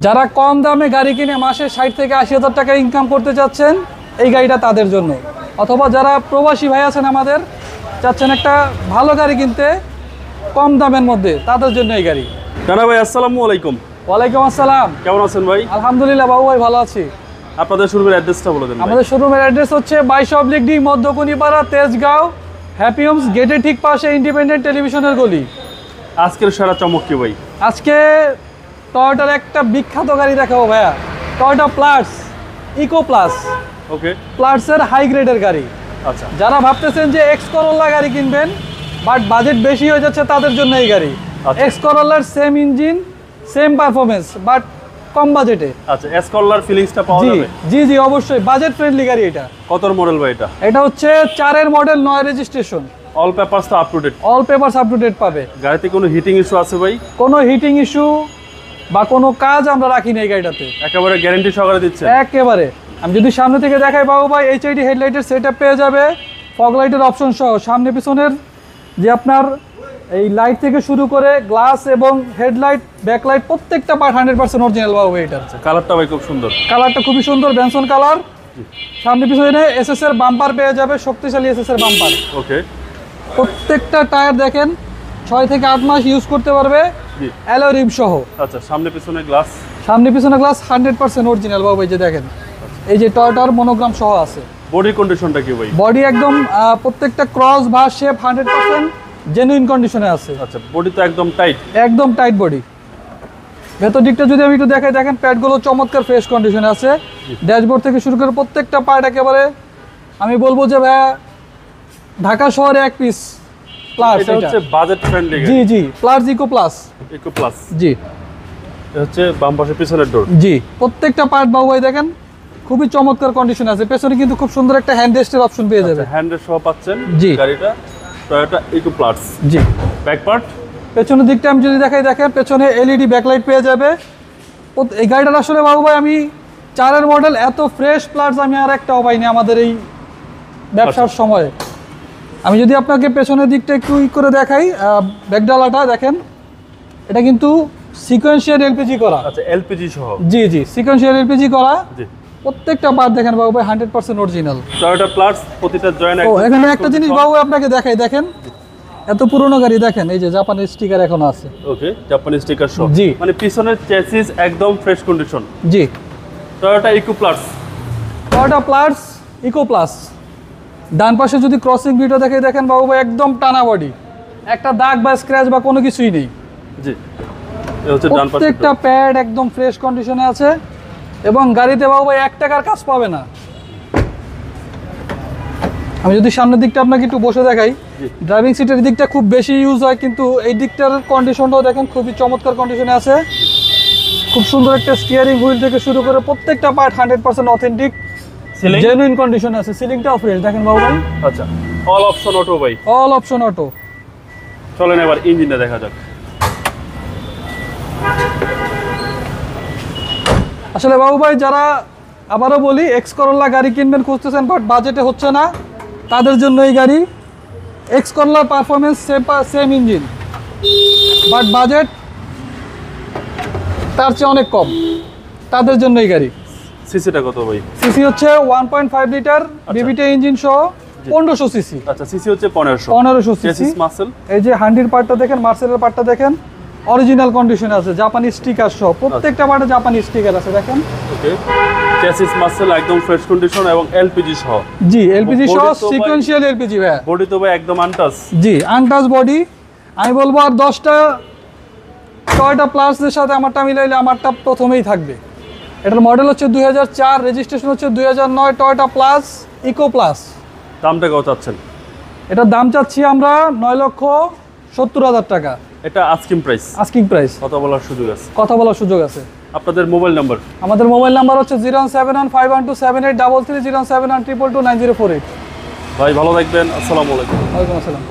যারা কম দামে গাড়ি কিনে মাসে 60 থেকে 80,000 টাকা ইনকাম করতে চাচ্ছেন, এই গাড়িটা তাদের জন্য। অথবা যারা প্রবাসী ভাই আছেন আমাদের, চাচ্ছেন একটা ভালো গাড়ি কিনতে কম দামের মধ্যে, তাদের জন্য এই গাড়ি। রানা ভাই আসসালামু আলাইকুম। ওয়ালাইকুম আসসালাম। কেমন আছেন ভাই? আলহামদুলিল্লাহ বাবু ভাই, ভালো আছি। আপনাদের শোরুমের অ্যাড্রেসটা বলে দেন। আমাদের শোরুমের অ্যাড্রেস হচ্ছে 22/D Madhyakunipara, Tejgaon, happy Holmes গেটের ঠিক পাশে ইন্ডিপেন্ডেন্ট টেলিভিশনের গলি। আজকের সেরা চমক কি ভাই? আজকে টয়োটার একটা বিখ্যাত গাড়ি দেখাবো ভাইয়া, টয়োটা প্লাস ইকো প্লাস। ওকে, প্লাসের হাই গ্রেডের গাড়ি। আচ্ছা, যারা ভাবতেছেন যে এক্স করোলা গাড়ি কিনবেন বাট বাজেট বেশি হয়ে যাচ্ছে, তাদের জন্য এই গাড়ি। আচ্ছা। এক্স করোলার same engine, same performance, but কম বাজেটে। আচ্ছা, এস কলার ফিলিংসটা পাওয়া জি যাবে? জি জি অবশ্যই, বাজেট ফ্রেন্ডলি গাড়ি এটা। কতর মডেল ভাই এটা? এটা হচ্ছে 4-এর মডেল, 9 রেজিস্ট্রেশন। অল পেপারস তো up to date? All papers up to date পাবে। গাড়িতে কোনো হিটিং ইস্যু আছে ভাই? কোনো হিটিং ইস্যু বা কোনো কাজ আমরা রাখি না এই গাড়িটাতে, একেবারে গ্যারান্টি সহকারে দিচ্ছেন? একেবারে। আমি যদি সামনে থেকে দেখাই বাবু ভাই, এইচআইডি হেডলাইটের সেটআপ পেয়ে যাবে, ফগ লাইটের অপশন সহ। সামনে পিছনের যে আপনার এই লাইট থেকে শুরু করে গ্লাস এবং হেডলাইট, ব্যাকলাইট, প্রত্যেকটা পার্ট 100% অরিজিনাল বাবু এটা। কালারটা ভাই খুব সুন্দর। কালারটা খুবই সুন্দর, বেনসন কালার। সামনে পিছনে এসএস এর বাম্পার পেয়ে যাবে, শক্তিশালী এসএস এর বাম্পার। ওকে, প্রত্যেকটা টায়ার দেখেন 6 থেকে 8 মাস ইউজ করতে পারবে, জি। অ্যালয় রিম সহ। আচ্ছা, সামনে পিছনে গ্লাস? সামনে পিছনে গ্লাস 100% অরিজিনাল বাবু, এই যে দেখেন, এই যে টয়োটার মনোগ্রাম সহ আছে। বডি কন্ডিশনটা কি ভাই? বডি একদম প্রত্যেকটা ক্রস বা শেপ 100% জেনুইন কন্ডিশনে আছে। আচ্ছা, বডি তো একদম টাইট? একদম টাইট বডি। ভেতর দিকটা যদি আমি একটু দেখাই, দেখেন প্যাডগুলো চমৎকার ফ্রেশ কন্ডিশনে আছে। ড্যাশবোর্ড থেকে শুরু করে প্রত্যেকটা পার্ট একেবারে আমি বলবো যে ভাইয়া ঢাকা শহরে এক পিস প্লাস। এটা হচ্ছে বাজেট ফ্রেন্ডলি জি জি, plus eco plus. Eco plus, জি। এটা হচ্ছে বাম পাশে পিছনের ডোর। জি, প্রত্যেকটা পার্ট বাবু ভাই দেখেন খুবই চমৎকার কন্ডিশনে আছে। পেছনে কিন্তু খুব সুন্দর একটা হ্যান্ড রেস্টের অপশন পেয়ে যাবে। হ্যান্ড রেস্ট সহ পাচ্ছেন জি। গাড়িটা টয়োটা ইকো প্লাস। জি। Back part? পেছনের দিকটা আমি যদি দেখাই, দেখেন পেছনে এলইডি ব্যাকলাইট পেয়ে যাবে। এই গাড়িটার আসলে বাবু ভাই আমি 4-এর মডেল এত ফ্রেশ প্লাস আমি আর একটাও পাইনি আমাদের এই ব্যবসার সময়ে। আমি যদি আপনাকে পেছনের দিকটা একটু করে দেখাই, ব্যাকডালাটা দেখেন, এটা কিন্তু সিকোয়েন্সিয়াল এলপিজি করা। আচ্ছা, এলপিজি সহ? জি জি, সিকোয়েন্সিয়াল এলপিজি করা। জি। প্রত্যেকটা পার্ট দেখেন বাবু ভাই 100% অরিজিনাল। টয়োটা প্লাস প্রতিটা জয়েন্ট। ও এখানে একটা জিনিস বাবু আপনাকে দেখাই, দেখেন এত পুরনো গাড়ি, দেখেন এই যে জাপানের স্টিকার এখনো আছে। ওকে, জাপানি স্টিকার সহ। জি। মানে পিছনের চেসিস একদম ফ্রেশ কন্ডিশন। জি। Toyota eco plus. Toyota plus eco plus. ডান পাশে যদি ক্রসিং ভিডিও দেখে, দেখেন বাবু ভাই একদম টানা বডি, একটা দাগ বা স্ক্র্যাচ বা কোনো কিছুই নেই। জি। এটা হচ্ছে ডান পাশে। প্রত্যেকটা প্যাড একদম ফ্রেশ কন্ডিশনে আছে এবং গাড়িতে বাবু ভাই 1 টাকার কাজ পাবে না। আমি যদি সামনের দিকটা আপনাকে একটু বসে দেখাই, ড্রাইভিং সিটের দিকটা খুব বেশি ইউজ হয়, কিন্তু এই দিকটার কন্ডিশনটাও দেখেন খুবই চমৎকার কন্ডিশনে আছে। খুব সুন্দর একটা স্টিয়ারিং হুইল থেকে শুরু করে প্রত্যেকটা পার্ট 100% অথেন্টিক, জেনুইন কন্ডিশনে আছে। সিলিংটাও ফ্রেশ দেখেন বাবু ভাই। আচ্ছা, অল অপশন অটো ভাই? All option auto. চলেন এবার ইঞ্জিনটা দেখা যাক। আসলে বাবু ভাই যারা, আবারও বলি, এক্স করোলা গাড়ি কিনবেন খুঁজতেছেন বাট বাজেটে হচ্ছে না, তাদের জন্য এই গাড়ি। এক্স করোলার performance same engine, but budget তার চেয়ে অনেক কম, তাদের জন্য এই গাড়ি। সিসিটা কত ভাই? সিসি হচ্ছে 1.5 লিটার বিবিটি ইঞ্জিন সহ 1500 সিসি। আচ্ছা, সিসি হচ্ছে 1500। 1500 সিসি। Chassis muscle? এই যে হান্ডির পার্টটা দেখেন, মার্সেলের পার্টটা দেখেন, অরিজিনাল কন্ডিশনে আছে, জাপানি স্টিকার সহ। প্রত্যেকটা পার্টে জাপানি স্টিকার আছে দেখেন। ওকে, চেসিস মাসল একদম ফ্রেশ কন্ডিশন এবং এলপিজি সহ। জি, এলপিজি সহ, বডি তো ভাই- সিকোয়েন্সিয়াল এলপিজি ভাই। বডি তো ভাই একদম আনটাচ? জি, আনটাচ বডি। আমি বলবো আর 10টা টয়োটা প্লাসের সাথে আমারটা মিলাইলে আমারটা প্রথমেই থাকবে। এটার মডেল হচ্ছে 2004, রেজিস্ট্রেশন হচ্ছে 2009, টয়োটা প্লাস ইকো প্লাস। দামটা কত চাচ্ছেন? এটার দাম চাচ্ছি আমরা 9,70,000 টাকা। এটা আস্কিং প্রাইস? Asking price. কথা বলার সুযোগ আছে? কথা বলার সুযোগ আছে। আপনাদের মোবাইল নাম্বার? আমাদের মোবাইল নাম্বার হচ্ছে 07151278333, 071222904। ভাই ভালো থাকবেন, আসসালামু আলাইকুম। ওয়ালাইকুম আসসালাম।